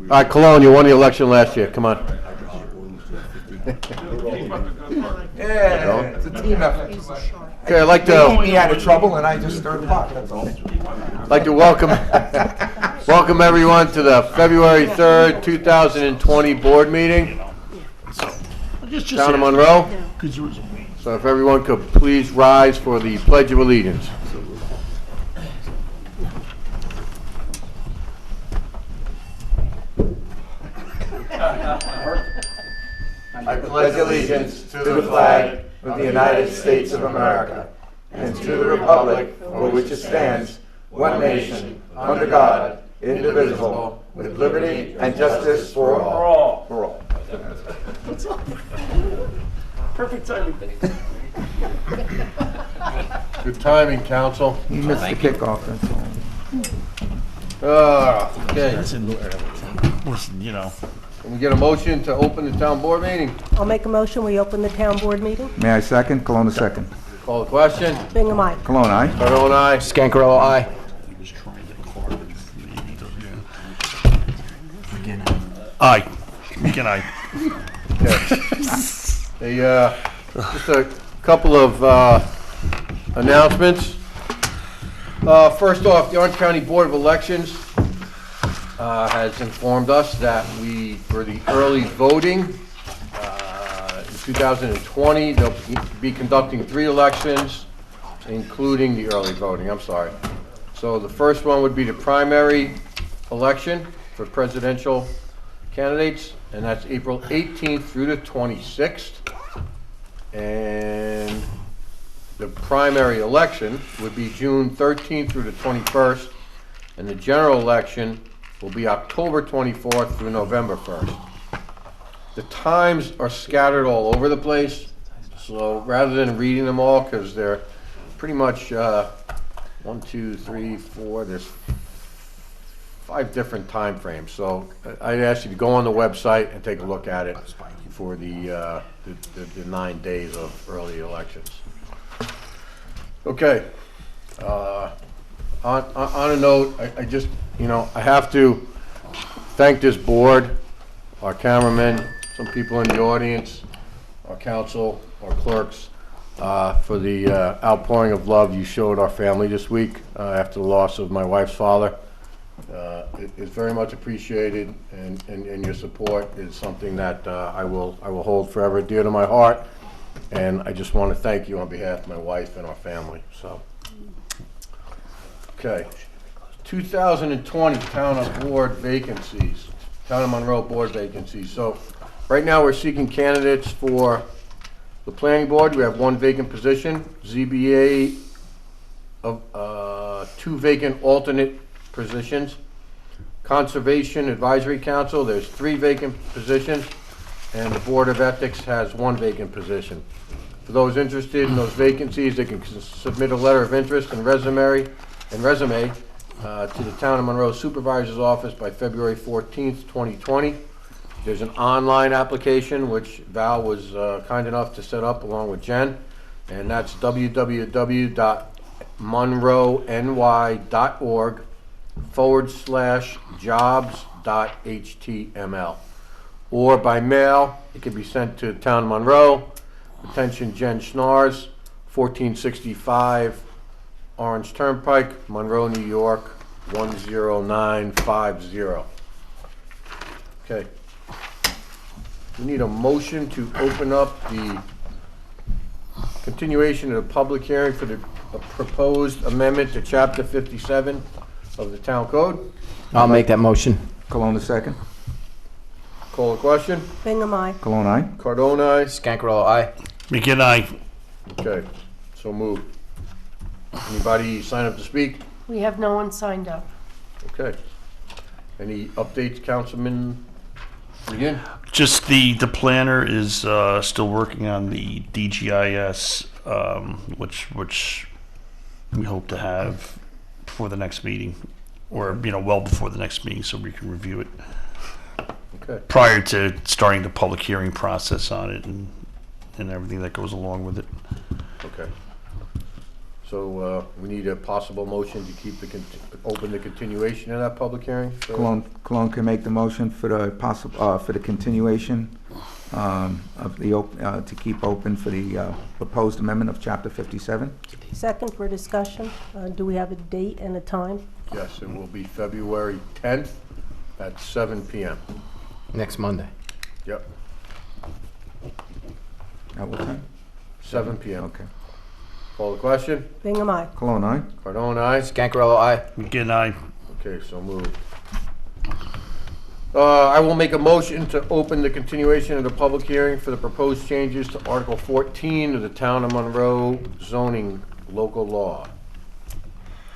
right, Cologne, you won the election last year. Come on. Yeah, it's a team effort. Okay, I'd like They keep to me out of trouble, and I just stir the pot. That's all. welcome everyone to the February 3rd, 2020 board meeting. Town of Monroe. So if everyone could please rise for the Pledge of Allegiance. I pledge allegiance to the flag of the United States of America and to the republic for which it stands, one nation, under God, indivisible, with liberty and justice for all. For all. Perfect timing. Good timing, council. You missed the kickoff, that's all. Okay. Listen, you know. Can we get a motion to open the town board meeting? I'll make a motion, we open the town board meeting. May I second? Cologne a second. Call the question. Bingham, aye. Cologne, aye. Cardone, aye. Scancarello, aye. Aye. Can I? Just a couple of announcements. First off, the Orange County Board of Elections has informed us that for the early voting in 2020, they'll be conducting 3 elections, including the early voting. I'm sorry. So the first one would be the primary election for presidential candidates, and that's April 18th through the 26th. And the primary election would be June 13th through the 21st, and the general election will be October 24th through November 1st. The times are scattered all over the place, so rather than reading them all, because they're pretty much 1, 2, 3, 4, there's 5 different time frames. So I'd ask you to go on the website and take a look at it for the 9 days of early elections. Okay. On a note, I just, I have to thank this board, our cameramen, some people in the audience, our council, our clerks, for the outpouring of love you showed our family this week after the loss of my wife's father. It's very much appreciated, and your support is something that I will hold forever dear to my heart. And I just want to thank you on behalf of my wife and our family. So, okay, 2020 town of Monroe board vacancies. So, right now we're seeking candidates for the planning board. We have 1 vacant position. ZBA of 2 vacant alternate positions. Conservation Advisory Council, there's 3 vacant positions, and the Board of Ethics has 1 vacant position. For those interested in those vacancies, they can submit a letter of interest and resume to the Town of Monroe Supervisor's Office by February 14th, 2020. There's an online application which Val was kind enough to set up along with Jen, and that's www.monroe.org/jobs.html. Or by mail, it can be sent to Town of Monroe, attention Jen Schnars, 1465 Orange Turnpike, Monroe, New York, 10950. Okay. We need a motion to open up the continuation of the public hearing for the proposed amendment to Chapter 57 of the Town Code. I'll make that motion. Cologne a second. Call the question. Bingham, aye. Cologne, aye. Cardone, aye. Scancarello, aye. McGinn, aye. Okay, so moved. Anybody sign up to speak? We have no one signed up. Okay. Any updates, Councilman? Again? Just the planner is still working on the DGIS, which we hope to have before the next meeting, or well before the next meeting, so we can review it Okay. prior to starting the public hearing process on it and everything that goes along with it. Okay. So we need a possible motion to keep open the continuation of that public hearing. So- Cologne can make the motion for the for the continuation of the, to keep open for the proposed amendment of Chapter 57. Second for discussion. Do we have a date and a time? Yes, it will be February 10th at 7 PM. Next Monday. Yep, At what time? 7 PM. Okay. Call the question? Bingham, aye. Cologne, aye? Cardone, aye? Scancarello, aye. Again, aye. Okay, so moved. I will make a motion to open the continuation of the public hearing for the proposed changes to Article 14 of the Town of Monroe zoning local law.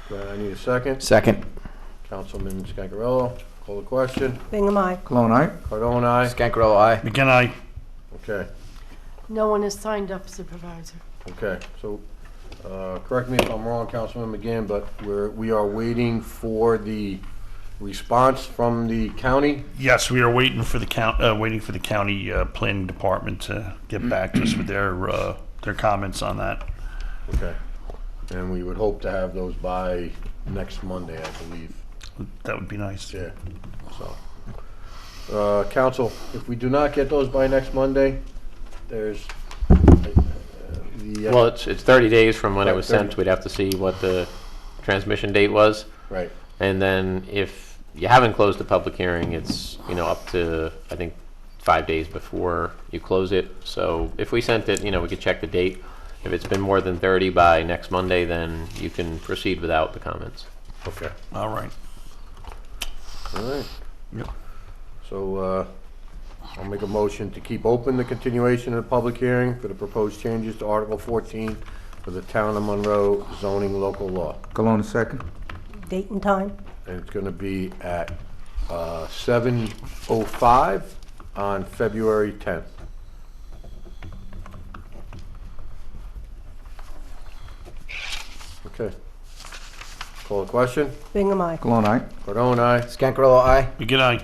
Do I need a second? Second. Councilman Scancarello, call the question. Bingham, aye. Cologne, aye? Cardone, aye? Scancarello, aye. Again, aye. Okay, No one has signed up, Supervisor. okay, so, correct me if I'm wrong, Councilman McGinn, but we are waiting for the response from the county? Yes, we are waiting for the county planning department to get back to us with their comments on that. Okay, and we would hope to have those by next Monday, I believe. That would be nice. Yeah, so. Council, if we do not get those by next Monday, there's the. Well, it's 30 days from when it Right, was 30. sent. We'd have to see what the transmission date was. Right, And then if you haven't closed the public hearing, it's, up to, I think, 5 days before you close it. So if we sent it, we could check the date. If it's been more than 30 by next Monday, then you can proceed without the comments. okay, All right. all right. Yep. So, I'll make a motion to keep open the continuation of the public hearing for the proposed changes to Article 14 for the Town of Monroe zoning local law. Cologne, second? Date and time? And it's gonna be at 7:05 on February 10th. Okay. Call the question? Bingham, aye. Cologne, aye? Cardone, aye? Scancarello, aye. Again, aye.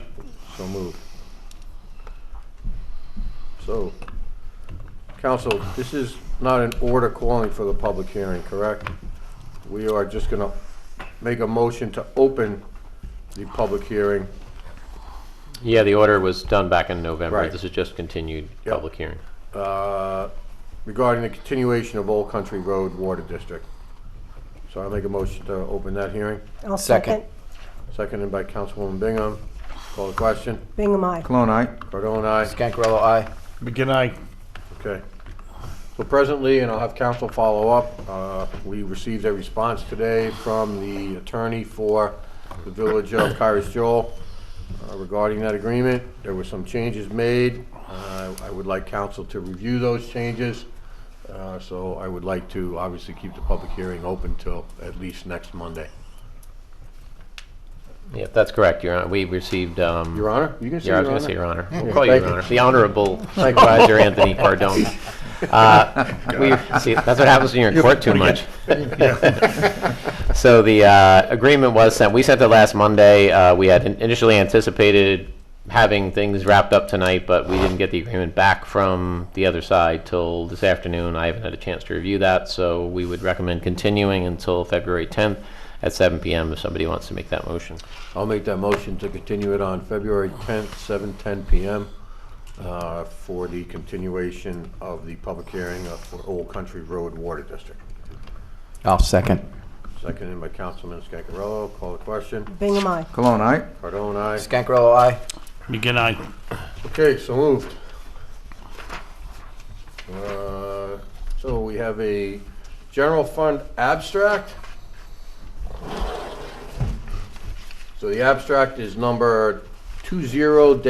So moved. So, council, this is not an order calling for the public hearing, correct? We are just gonna make a motion to open the public hearing. Yeah, the order was done back in November. Right. This is just continued Yep. public hearing. Regarding the continuation of Old Country Road Water District. So I'll make a motion to open that hearing. I'll Second. second. Seconded by Councilwoman Bingham. Call the question. Bingham, aye. Cologne, aye? Cardone, aye. Scancarello, aye. Again, aye. Okay. So presently, and I'll have council follow up, we received a response today from the attorney for the Village of Kairos Joel regarding that agreement. There were some changes made. I would like council to review those changes. So I would like to obviously keep the public hearing open till at least next Monday. Yeah, that's correct, Your Honor. We received, Your Honor? You can say yeah, I was Your going to say Honor. Your Honor. We'll Yeah, call you thank Your you. Honor. The Honorable Supervisor Anthony Cardone. See, that's what happens when you're in court too much. So the agreement was sent. We sent it last Monday. We had initially anticipated having things wrapped up tonight, but we didn't get the agreement back from the other side till this afternoon. I haven't had a chance to review that, so we would recommend continuing until February 10th at 7 p.m. if somebody wants to make that motion. I'll make that motion to continue it on February 10th, 7:10 p.m. For the continuation of the public hearing for Old Country Road Water District. I'll second. Seconded by Councilman Scancarello. Call the question. Bingham, aye. Cologne, aye? Cardone, aye. Scancarello, aye. Again, aye. Okay, so moved. So we have a general fund abstract. So the abstract is number 20-02.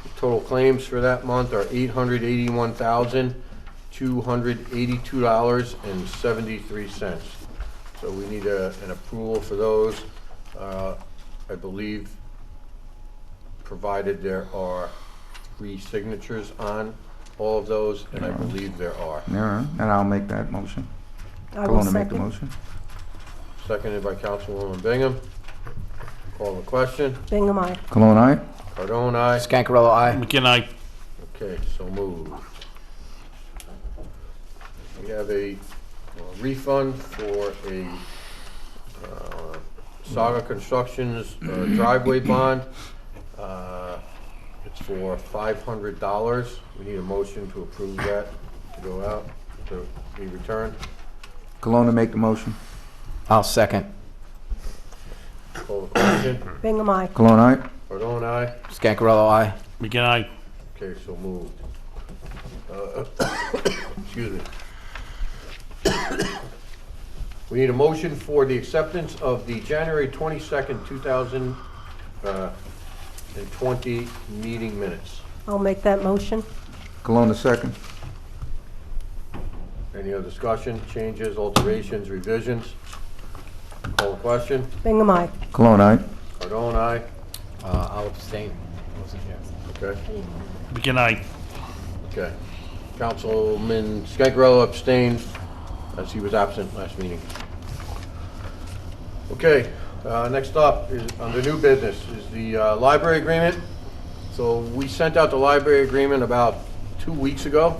The total claims for that month are $881,282.73. So we need an approval for those. I believe, provided there are 3 signatures on all of those, and I believe there are. Yeah, and I'll make that motion. I will Cologne to make the second. motion. Seconded by Councilwoman Bingham. Call the question. Bingham, aye. Cologne, aye? Cardone, aye. Scancarello, aye. Again, aye. Okay, so moved. We have a refund for a Saga Constructions driveway bond. It's for $500. We need a motion to approve that to go out, to be returned. Cologne make the motion. I'll second. Call the question. Bingham, aye. Cologne, aye. Cardone, aye. Scancarello, aye. Again, aye. Okay, so moved. Excuse me. We need a motion for the acceptance of the January 22nd, 2020 meeting minutes. I'll make that motion. Cologne, second. Any other discussion, changes, alterations, revisions? Call the question. Bingham, aye. Cologne, aye. Cardone, aye. I'll abstain. Wasn't here. Okay. Again, aye. Okay. Councilman Scangarello abstained as he was absent last meeting. Okay, next up is, under new business, is the library agreement. So we sent out the library agreement about 2 weeks ago.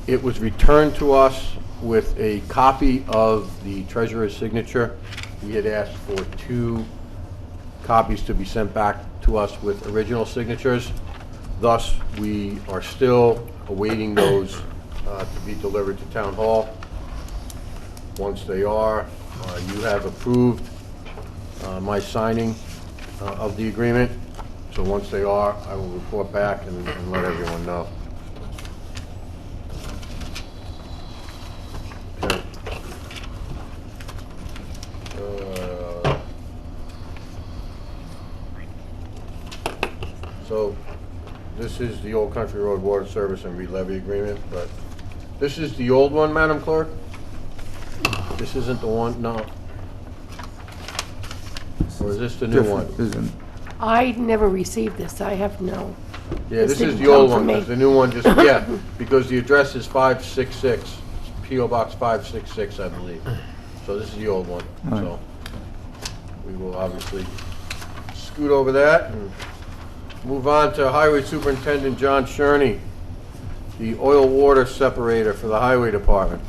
It was returned to us with a copy of the treasurer's signature. We had asked for 2 copies to be sent back to us with original signatures. Thus, we are still awaiting those to be delivered to Town Hall. Once they are, you have approved my signing of the agreement. So once they are, I will report back and let everyone know. Okay. So this is the Old Country Road Water Service and Re-Levy Agreement, but this is the old one, Madam Clerk? This isn't the one, no. Or is this the new one? Isn't. I never received this. I have no. Yeah, this is didn't the come old from one, me. because the new one just, yeah, because the address is 566, P.O. Box 566, I believe. So this is the old one, Right. so we will obviously scoot over that and move on to Highway Superintendent John Sherney, the oil water separator for the Highway Department.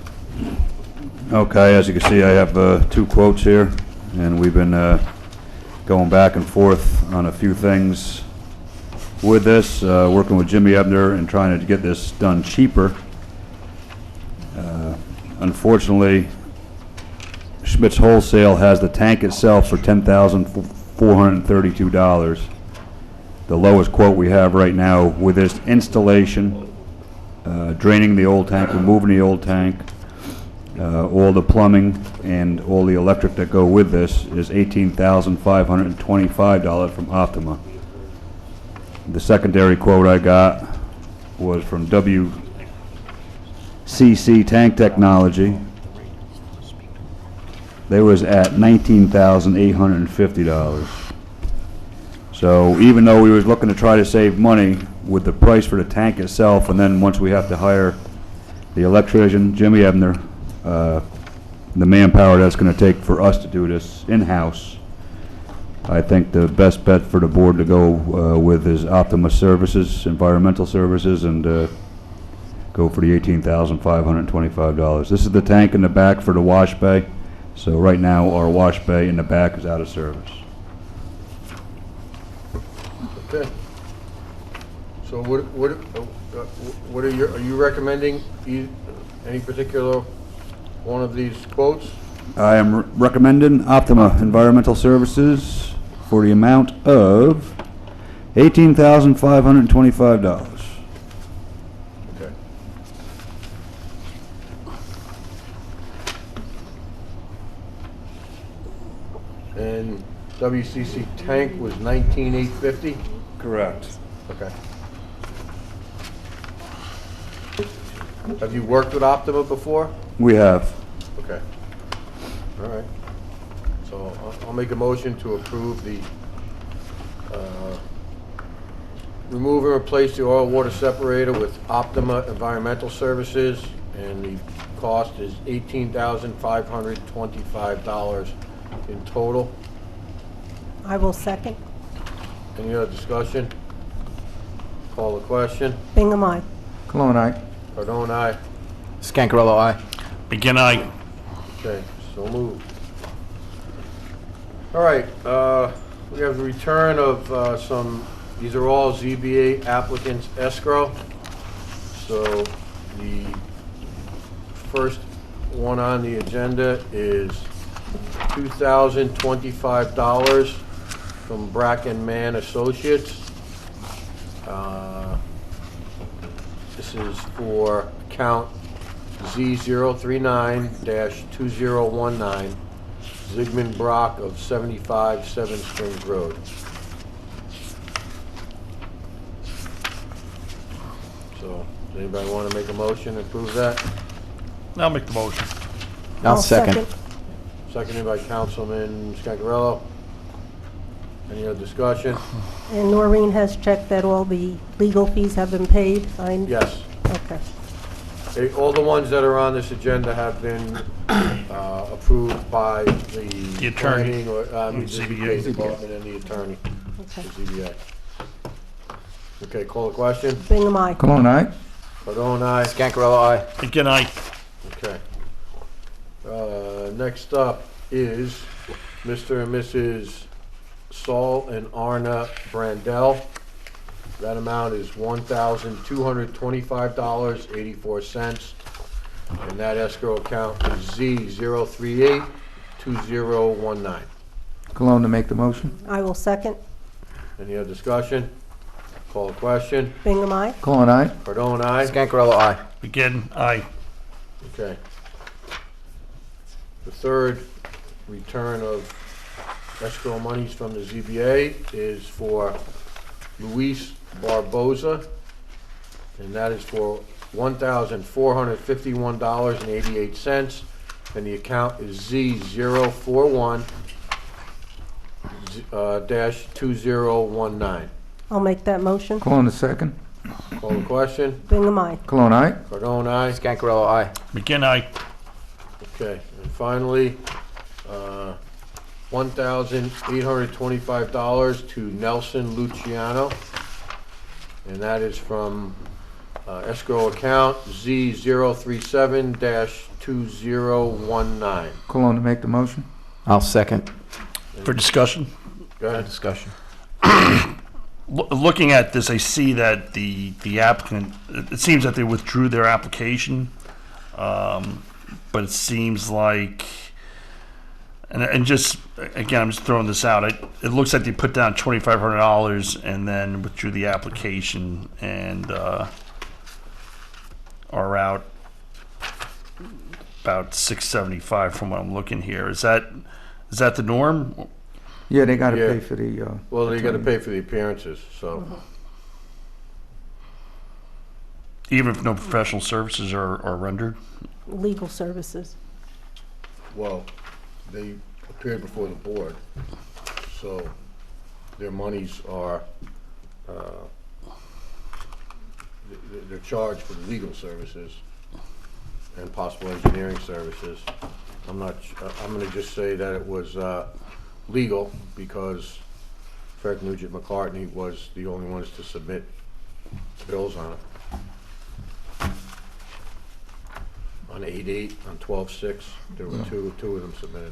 Okay, as you can see, I have 2 quotes here, and we've been going back and forth on a few things with this, working with Jimmy Ebner and trying to get this done cheaper. Unfortunately, Schmidt's Wholesale has the tank itself for $10,432. The lowest quote we have right now with this installation, draining the old tank, removing the old tank, all the plumbing and all the electric that go with this is $18,525 from Optima. The secondary quote I got was from WCC Tank Technology. They was at $19,850. So even though we was looking to try to save money with the price for the tank itself, and then once we have to hire the electrician, Jimmy Ebner, the manpower that's going to take for us to do this in-house, I think the best bet for the board to go with is Optima Services, Environmental Services, and go for the $18,525. This is the tank in the back for the wash bay. So right now our wash bay in the back is out of service. Okay. So what are you recommending, any particular one of these quotes? I am recommending Optima Environmental Services for the amount of $18,525. Okay. And WCC tank was $19,850? Correct. Okay. Have you worked with Optima before? We have. Okay. All right. So I'll make a motion to approve the remove and replace the oil water separator with Optima Environmental Services, and the cost is $18,525 in total. I will second. Any other discussion? Call the question. Bingham, aye. Cologne, aye. Cardone, aye. Scancarello, aye. Again, aye. Okay, so moved. All right, we have the return of these are all ZBA applicants escrow. So the first one on the agenda is $2,025 from Bracken Mann Associates. This is for account Z039-2019, Zygmunt Brock of 75 Seven Springs Road. So, does anybody want to make a motion to approve that? I'll make the motion. I'll second. Seconded by Councilman Scangarello. Any other discussion? And Noreen has checked that all the legal fees have been paid? Yes. Okay. All the ones that are on this agenda have been approved by the attorney. planning or the ZBA. ZBA department and the attorney, Okay. the ZBA. Okay, call the question. Bingham, aye. Cologne, aye? Cardone, aye. Scangarello, aye. Again, aye. Okay. Next up is Mr. and Mrs. Saul and Arna Brandell. That amount is $1,225.84, and that escrow account is Z0382019. Cologne to make the motion? I will second. Any other discussion? Call the question. Bingham, aye. Cologne, aye? Cardone, aye. Scangarello, aye. Again, aye. Okay. The third return of escrow monies from the ZBA is for Luis Barboza, and that is for $1,451.88, and the account is Z041-2019. I'll make that motion. Cologne to second? Call the question. Bingham, aye. Cologne, aye? Cardone, aye. Scangarello, aye. Again, aye. Okay, and finally, $1,825 to Nelson Luciano, and that is from escrow account Z037-2019. Cologne to make the motion? I'll second. For discussion. Go ahead. Discussion. Looking at this, I see that the applicant, it seems that they withdrew their application, but it seems like, and just, again, I'm just throwing this out, it looks like they put down $2,500 and then withdrew the application and are out about $675 from what I'm looking here. Is that the norm? Yeah, they gotta Yeah. pay for the, Well, they gotta pay for the appearances, so, Even if no professional services are rendered? Legal services. well, they appeared before the board, so their monies are, they're charged for the legal services and possible engineering services. I'm gonna just say that it was, legal because Fred Nugent McCartney was the only ones to submit bills on it. On 8/8, on 12/6, there were two of them submitted.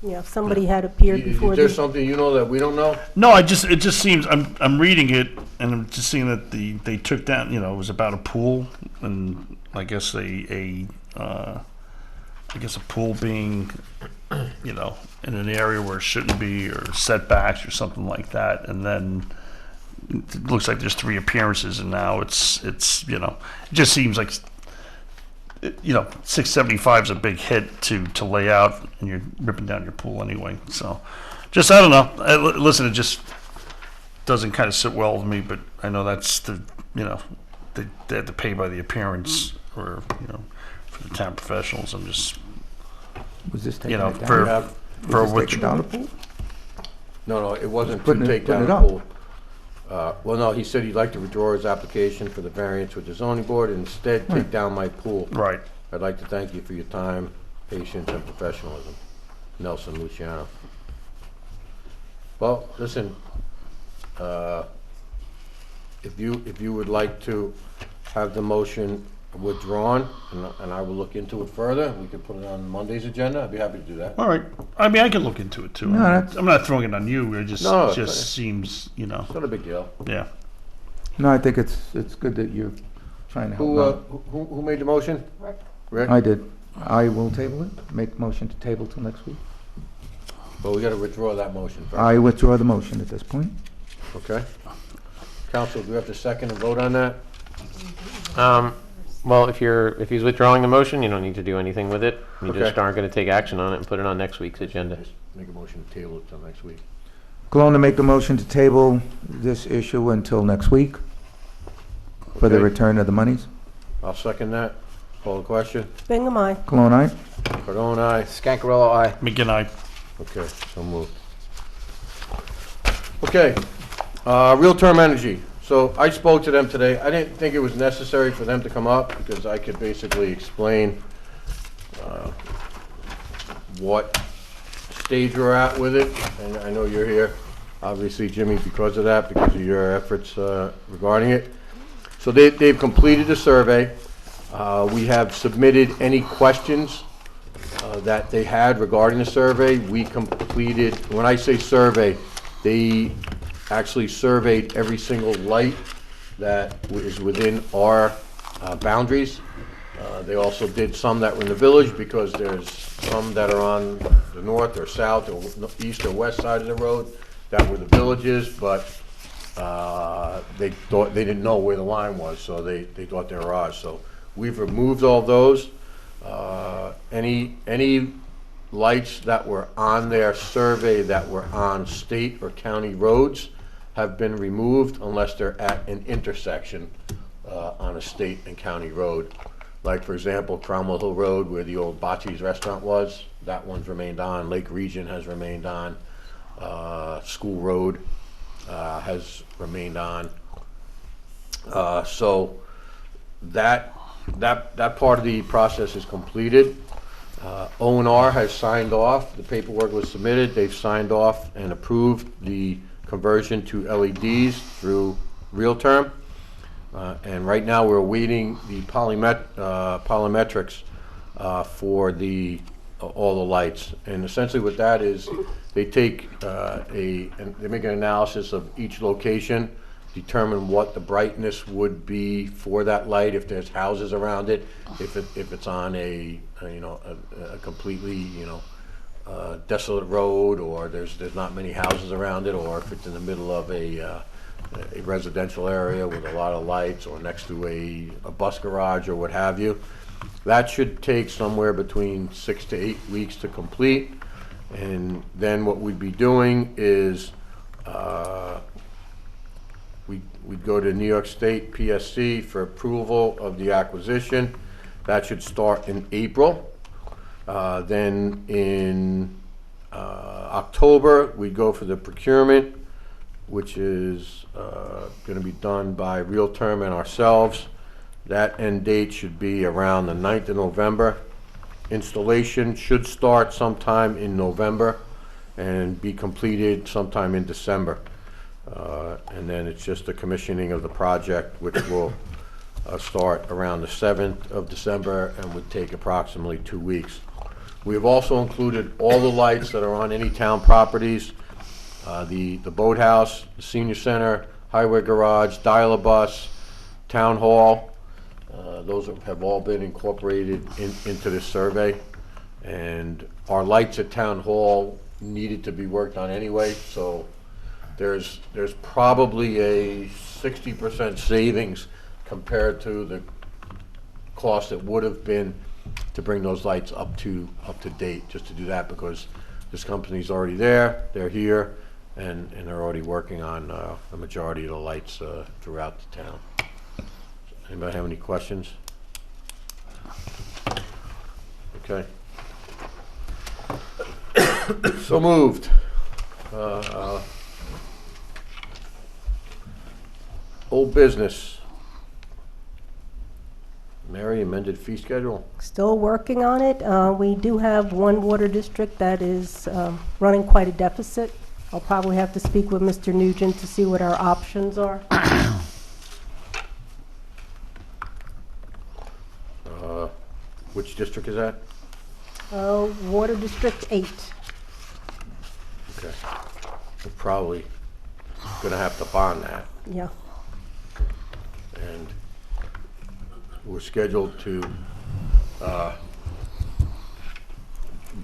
Yeah, if somebody had appeared before Is there the, something you know that we don't know? No, it just seems, I'm reading it and I'm just seeing that they took down, it was about a pool and I guess a pool being, in an area where it shouldn't be or setbacks or something like that. And then it looks like there's 3 appearances and now it's it just seems like, $675 is a big hit to lay out and you're ripping down your pool anyway. So just, I don't know. Listen, it just doesn't kind of sit well with me, but I know that's they had to pay by the appearance or, for the town professionals. I'm just, was this taking it down? for have- Was this which, taking down the pool? No, it wasn't to Putting it- take down putting the it up. pool. Well, no, he said he'd like to withdraw his application for the variance with the zoning board and instead take down my pool. right. I'd like to thank you for your time, patience, and professionalism. Nelson Luciano. Well, listen, if you would like to have the motion withdrawn, and I will look into it further. We could put it on Monday's agenda. I'd be happy to do that. All right. I mean, I can look into it too. No, that's- I'm not throwing it on you. It just No, it it's just seems, you know, It's not a big deal. yeah. No, I think it's good that you're trying to help Who, out. who made the motion? Rick? I did. I will table it, make motion to table till next week. Well, we gotta withdraw that motion first. I withdraw the motion at this point. Okay. Council, do we have to second and vote on that? Well, if he's withdrawing the motion, you don't need to do anything with it. You Okay. just aren't going to take action on it and put it on next week's agenda. Make a motion to table it till next week. Cologne to make the motion to table this issue until next week for the Okay. return of the monies. I'll second that. Call the question. Bingham, aye. Cologne, aye? Cardone, aye. Scancarella, aye. McGinn, Okay, so moved. Okay, Real-Term Energy. So I spoke to them today. I didn't think it was necessary for them to come up because I could basically explain what stage we're at with it. And I know you're here, obviously, Jimmy, because of that, because of your efforts regarding it. So they've completed the survey. We have submitted any questions that they had regarding the survey. We completed, when I say survey, they actually surveyed every single light that is within our boundaries. They also did some that were in the village because there's some that are on the north or south or east or west side of the road that were the villages, but they didn't know where the line was, so they thought they were ours. So we've removed all those. Any lights that were on their survey that were on state or county roads have been removed unless they're at an intersection on a state and county road. Like, for example, Cromwell Hill Road, where the old Bocce's restaurant was, that one's remained on. Lake Region has remained on. School Road has remained on. So that part of the process is completed. O&R has signed off. The paperwork was submitted. They've signed off and approved the conversion to LEDs through Real-Term. And right now, we're awaiting the polymetrics for all the lights. And essentially what that is, they take and they make an analysis of each location, determine what the brightness would be for that light, if there's houses around it, if it's on a completely, desolate road, or there's not many houses around it, or if it's in the middle of a residential area with a lot of lights, or next to a bus garage or what have you. That should take somewhere between 6 to 8 weeks to complete. And then what we'd be doing is we'd go to New York State PSC for approval of the acquisition. That should start in April. Then in October, we'd go for the procurement, which is going to be done by Real-Term and ourselves. That end date should be around the 9th of November. Installation should start sometime in November and be completed sometime in December. And then it's just the commissioning of the project, which will start around the 7th of December and would take approximately 2 weeks. We have also included all the lights that are on any town properties, the boathouse, the senior center, highway garage, dial-a-bus, town hall. Those have all been incorporated into this survey. And our lights at town hall needed to be worked on anyway, so there's probably a 60% savings compared to the cost it would have been to bring those lights up to date, just to do that, because this company's already there, they're here, and they're already working on the majority of the lights throughout the town. Anybody have any questions? Okay. So moved. Old business. Mary, amended fee schedule? Still working on it. We do have one water district that is running quite a deficit. I'll probably have to speak with Mr. Nugent to see what our options are. Which district is that? Water District 8. Okay. We're probably gonna have to bond that, Yeah. and we're scheduled to,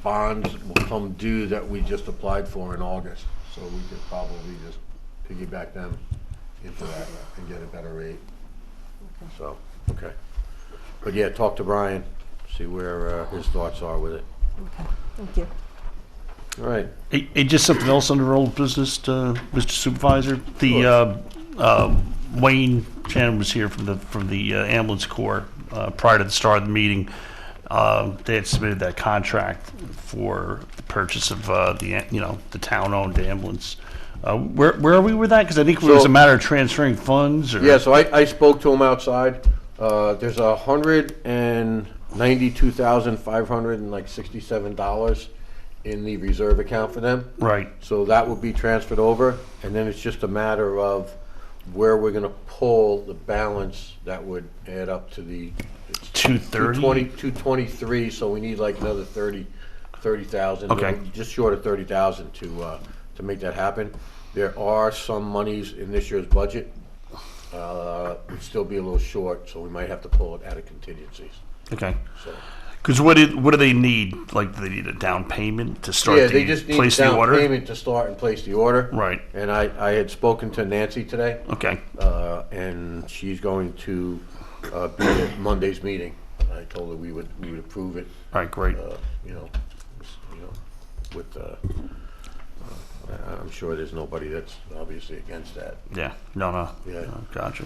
bonds will come due that we just applied for in August, so we could probably just piggyback them into that and get a better rate. So, okay. But yeah, talk to Brian, see where his thoughts are with it. Okay, thank you. All right. Hey, just something else under old business, Mr. Supervisor. The Wayne Shannon was here from the ambulance corps prior to the start of the meeting. They had submitted that contract for the purchase of the town-owned ambulance. Where are we with that? Because I think it was a matter of transferring funds. Or? Yeah, so I spoke to him outside. There's $192,567 in the reserve account for them. Right. So that will be transferred over, and then it's just a matter of where we're gonna pull the balance that would add up to the 230? 223, so we need like another 30,000. Okay. Just short of 30,000 to make that happen. There are some monies in this year's budget. We'd still be a little short, so we might have to pull it out of contingencies. Okay. So. Because what do they need? Like, do they need a down payment to start Yeah, they just need place the down order? payment to start and place the order. Right. And I had spoken to Nancy today, Okay. and she's going to be at Monday's meeting. I told her we would approve it, All right, great. with, I'm sure there's nobody that's obviously against that. Yeah. No. Yeah. No, gotcha.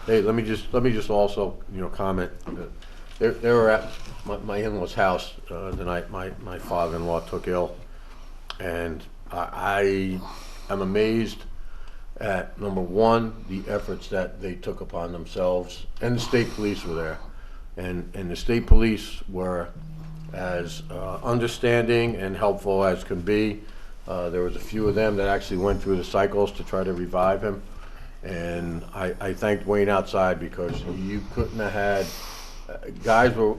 Hey, let me just also, comment, they were at my in-law's house, the night my father-in-law took ill, and I'm amazed at, number one, the efforts that they took upon themselves, and the state police were there, and the state police were as understanding and helpful as can be. There was a few of them that actually went through the cycles to try to revive him. And I thanked Wayne outside, because you couldn't have had, guys were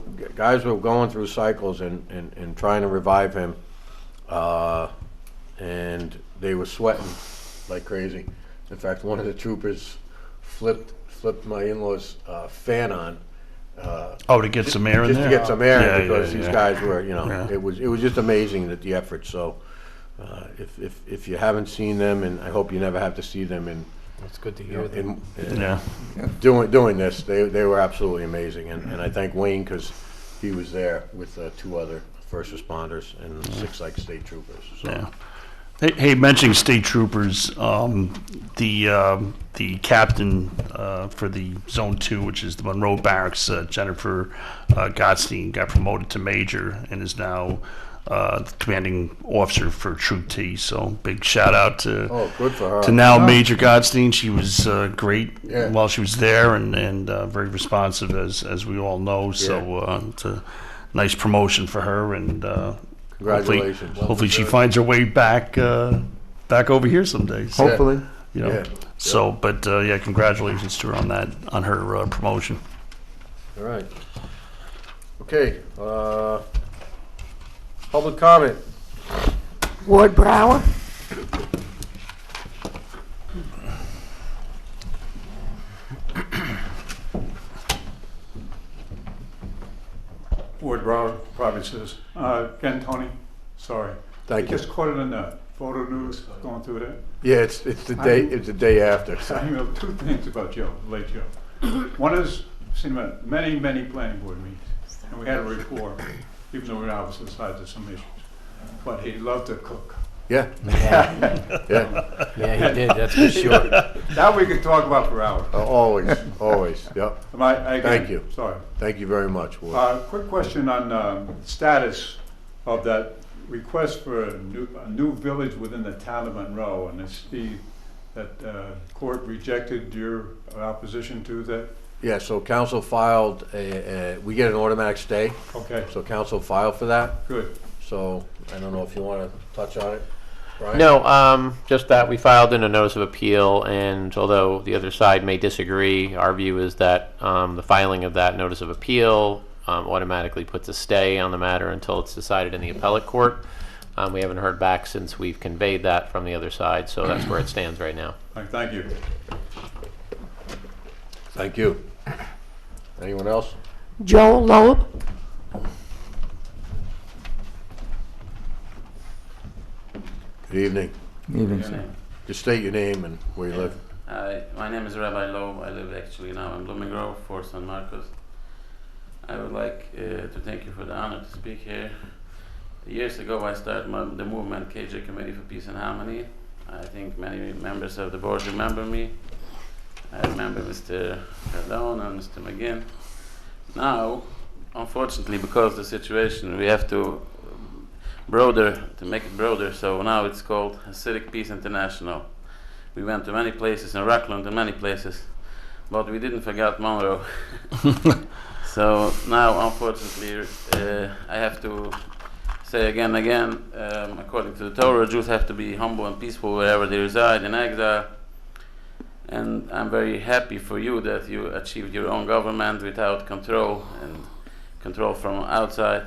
going through cycles and trying to revive him, and they were sweating like crazy. In fact, one of the troopers flipped my in-law's fan on. To get some air in Just there? to get some air, Yeah, because these guys were, Yeah. it was just amazing that the effort. So if you haven't seen them, and I hope you never have to see them, and That's good to hear. Yeah. doing this, they were absolutely amazing, and I thank Wayne, because he was there with 2 other first responders and 6 like state troopers. So. Yeah. Hey, mentioning state troopers, the captain for the Zone 2, which is the Monroe Barracks, Jennifer Gottstein, got promoted to major and is now the commanding officer for Troop T. So big shout out to Good for her. to now Major Gottstein. She was great Yeah. while she was there, and very responsive, as we all know. So it's a nice promotion for her, and Congratulations. hopefully she finds her way back over here someday. So, Hopefully. Yeah. So, but congratulations to her on her promotion. All right. Okay. Public comment. Ward Brower? Ward Brower, Provinces. Again, Tony, sorry. Thank you. Just caught it in the photo news, going through that. Yeah, it's the day after. I know 2 things about Joe, late Joe. One is, I've seen him at many planning board meetings, and we had a rapport, even though we were opposite sides of some issues. But he loved to cook. Yeah. Yeah, Yeah. he did, that's for sure. That we could talk about for hours. Always. Yep. Again, Thank you. Sorry. Thank you very much, Ward. Quick question on status of that request for a new village within the town of Monroe, and it's that court rejected your opposition to that. Yeah, so council filed we get an automatic stay, Okay, so council filed for that. good. So I don't know if you want to touch on it, Brian? No, just that we filed in a notice of appeal, and although the other side may disagree, our view is that the filing of that notice of appeal automatically puts a stay on the matter until it's decided in the appellate court. We haven't heard back since we've conveyed that from the other side, so that's where it stands right now. Thank you. Thank you. Anyone else? Joe Loeb. Good evening. Evening, sir. Just state your name and where you live. Hi, my name is Rabbi Loeb. I live actually now in Monroe for San Marcos. I would like to thank you for the honor to speak here. Years ago, I started the movement KJ Committee for Peace and Harmony. I think many members of the board remember me. I remember Mr. Cardone and Mr. McGinn. Now, unfortunately, because of the situation, we have to make it broader. So now it's called Hasidic Peace International. We went to many places in Rockland and many places, but we didn't forget Monroe. So now, unfortunately, I have to say again and again, according to the Torah, Jews have to be humble and peaceful wherever they reside in exile. And I'm very happy for you that you achieved your own government without control and control from outside.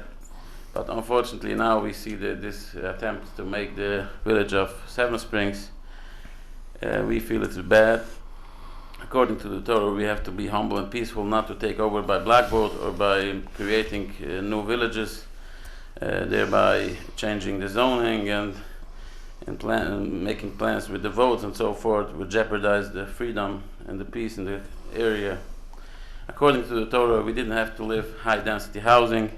But unfortunately now we see this attempt to make the village of Seven Springs, we feel it's bad. According to the Torah, we have to be humble and peaceful, not to take over by black vote or by creating new villages, thereby changing the zoning and making plans with the votes and so forth would jeopardize the freedom and the peace in the area. According to the Torah, we didn't have to live high density housing.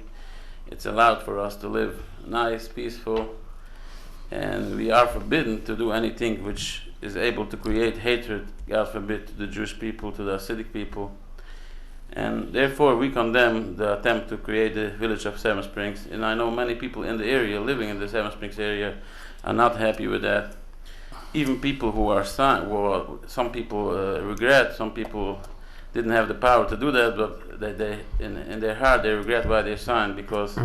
It's allowed for us to live nice, peaceful, and we are forbidden to do anything which is able to create hatred, God forbid, to the Jewish people, to the Hasidic people. And therefore we condemn the attempt to create the village of Seven Springs. And I know many people in the area, living in the Seven Springs area, are not happy with that. Even people who are some people regret, some people didn't have the power to do that, but they in their heart they regret why they signed, because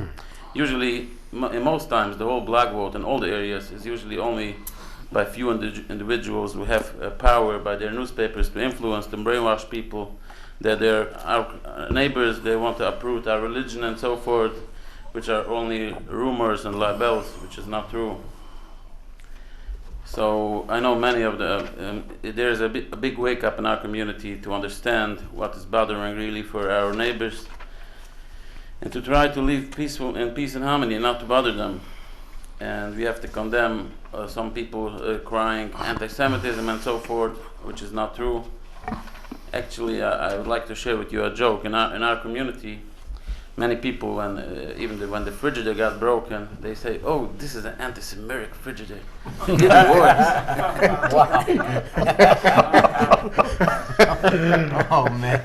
usually, in most times, the whole black vote in all the areas is usually only by few individuals who have power by their newspapers to influence and brainwash people that they're our neighbors, they want to uproot our religion and so forth, which are only rumors and libels, which is not true. So I know many of there is a big wake up in our community to understand what is bothering really for our neighbors, and to try to live peaceful in peace and harmony, and not to bother them. And we have to condemn some people crying anti-Semitism and so forth, which is not true. Actually, I would like to share with you a joke. In our community, many people, when the frigidaire got broken, they say, "Oh, this is an anti-Semitic frigidaire." It didn't work. Oh, man.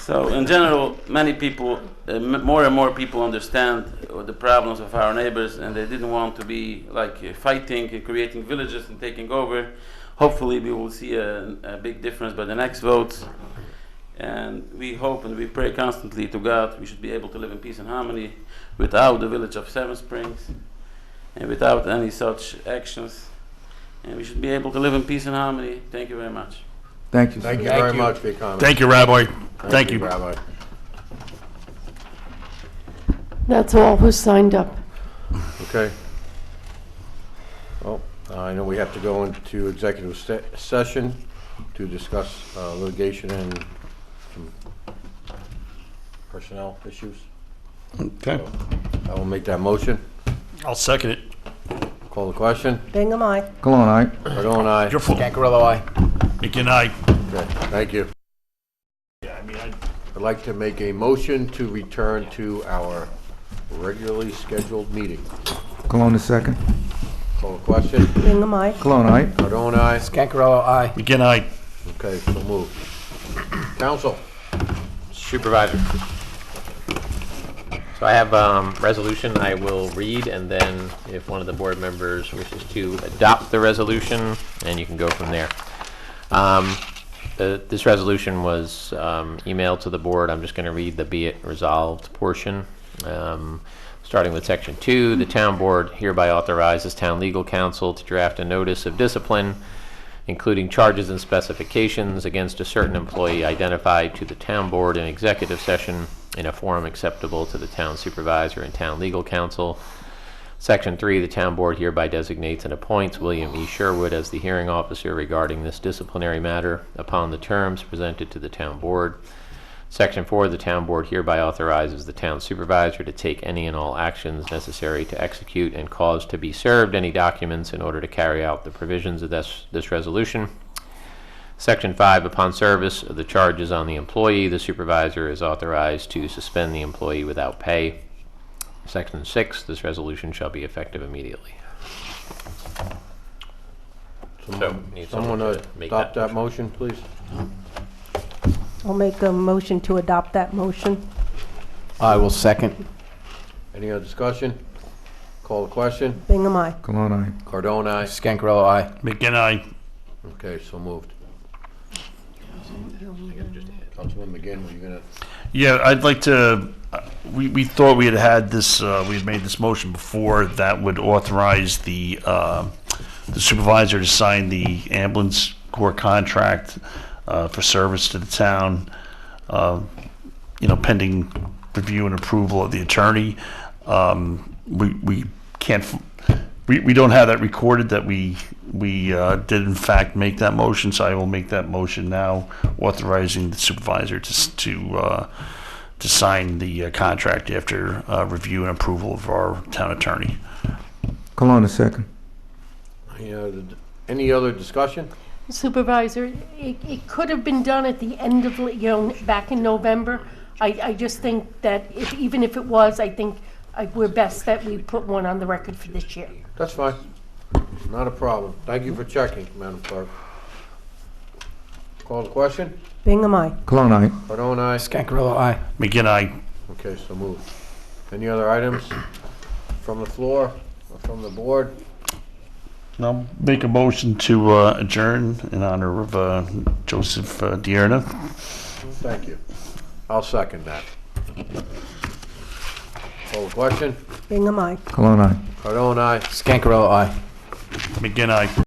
So, in general, many people, more and more people understand the problems of our neighbors, and they didn't want to be fighting and creating villages and taking over. Hopefully, we will see a big difference by the next votes. And we hope and we pray constantly to God we should be able to live in peace and harmony without the village of Seven Springs and without any such actions. And we should be able to live in peace and harmony. Thank you very much. Thank you. Thank you very much for your comment. Thank you, Rabbi. Thank you. Rabbi. That's all who's signed up. Okay. Well, I know we have to go into executive session to discuss litigation and some personnel issues. Okay. I will make that motion. I'll second it. Call the question. Bingham, aye. Cologne, aye. Cardone, aye. Your fault. Gancarello, aye. Good night. Okay, thank you. Yeah, I mean, I'd like to make a motion to return to our regularly scheduled meeting. Cologne is second. Call the question. Bingham, aye. Cologne, aye. Cardone, aye. Gancarello, aye. Good night. Okay, so moved. Council. Supervisor. So I have resolution I will read, and then if one of the board members wishes to adopt the resolution, and you can go from there. This resolution was emailed to the board. I'm just going to read the be it resolved portion. Starting with section 2, the town board hereby authorizes town legal counsel to draft a notice of discipline including charges and specifications against a certain employee identified to the town board in executive session in a forum acceptable to the town supervisor and town legal counsel. Section 3, the town board hereby designates and appoints William E. Sherwood as the hearing officer regarding this disciplinary matter upon the terms presented to the town board. Section 4, the town board hereby authorizes the town supervisor to take any and all actions necessary to execute and cause to be served any documents in order to carry out the provisions of this resolution. Section 5, upon service of the charges on the employee, the supervisor is authorized to suspend the employee without pay. Section 6, this resolution shall be effective immediately. Someone adopt that motion, please? I'll make a motion to adopt that motion. I will second. Any other discussion? Call the question. Bingham, aye. Cologne, aye. Cardone, aye. Scancarello, aye. McGinn, aye. Okay, so moved. Councilman McGinn, were you gonna? Yeah, I'd like to, we thought we had this, we had made this motion before that would authorize the supervisor to sign the ambulance corps contract for service to the town, pending review and approval of the attorney. We can't, we don't have that recorded that we did in fact make that motion, so I will make that motion now, authorizing the supervisor to sign the contract after review and approval of our town attorney. Cologne, a second. Any other discussion? Supervisor, it could have been done at the end of, back in November. I just think that even if it was, I think we're best that we put one on the record for this year. That's fine. Not a problem. Thank you for checking, Madam Clerk. Call the question. Bingham, aye. Cologne, aye. Cardone, aye. Scancarello, aye. McGinn, aye. Okay, so moved. Any other items from the floor or from the board? I'll make a motion to adjourn in honor of Joseph Dierna. Thank you. I'll second that. Call the question. Bingham, aye. Cologne, aye. Cardone, aye. Scancarello, aye. McGinn, aye.